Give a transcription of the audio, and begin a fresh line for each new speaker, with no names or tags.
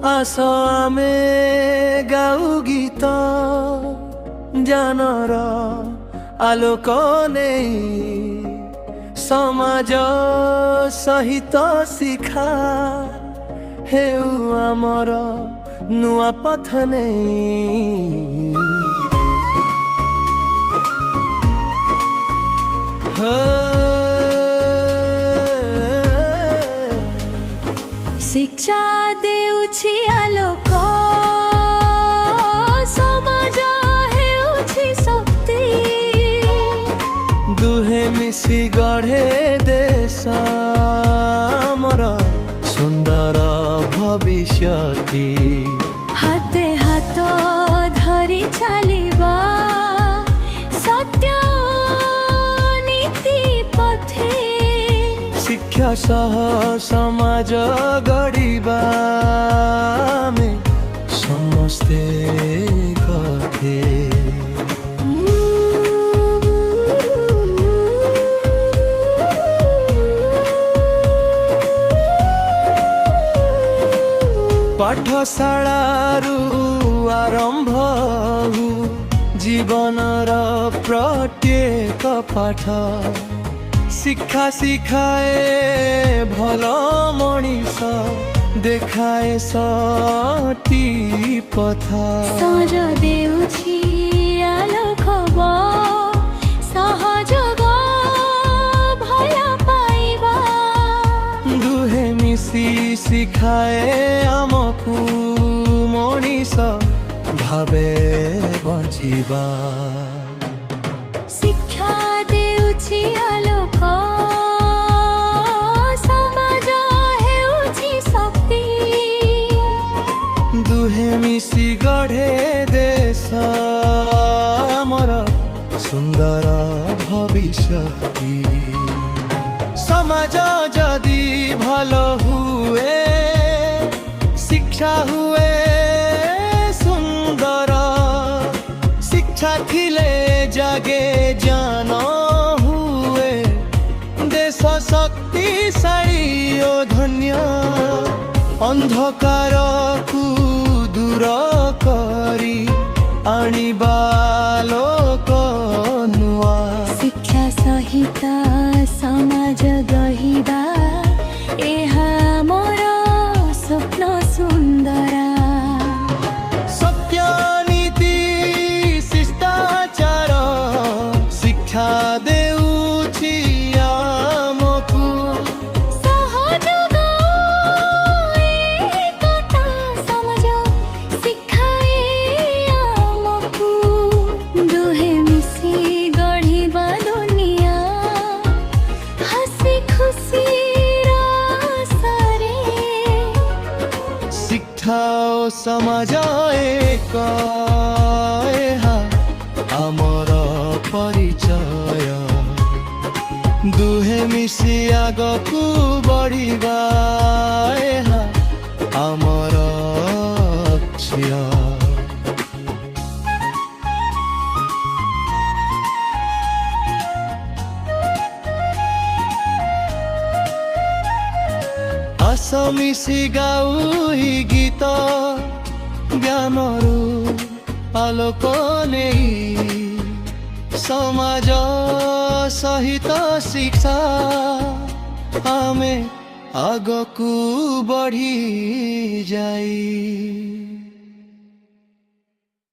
आस आमे गाऊ गीत जानर आलोक नहीं समाज सहित शिखा हेउ आमर नुआ पथ नहीं
शिक्षा देउछि आलोक समाज हेउछि शक्ति
दुहे मिसी गढ़े देश आमर सुंदर भविष्यति
हाते हाथ धरि चलिबा सत्य नीति पथे
शिक्षा सह समाज गढ़िबा में समस्ते कथे पाठशालारू आरंभ जीवनर प्रत्येक पाठ शिक्षा शिखाए भल मनीष देखाए सटी पथ
सज देउछि आलोक सहयोग भल पाइबा
दुहे मिसी शिखाए आमकु मनीष भावे बचिबा
शिक्षा देउछि आलोक समाज हेउछि शक्ति
दुहे मिसी गढ़े देश आमर सुंदर भविष्यति समाज जदि भल हुए शिक्षा हुए सुंदर शिक्षा थिले जागे जान हुए देश शक्तिशाली ओ धन्य अंधकार को दूर करी आनिबा लोक नुआ
शिक्षा सहित समाज गहिबा एहा मोर स्वप्न सुंदरा
सत्य नीति शिष्टाचार शिक्षा देउछि आमकु
सहयोग एकता समाज शिखाए आमकु दुहे मिसी गढ़िबा दुनिया हसी खुशी सारे
शिक्षा ओ समाज एक एहा आमर परिचय दुहे मिसी आगकु बढ़िबा एहा आमर लक्ष्य आस मिसी गाऊ गीत ज्ञानरू आलोक नहीं समाज सहित शिक्षा आमे आगकु बढ़ी जाई।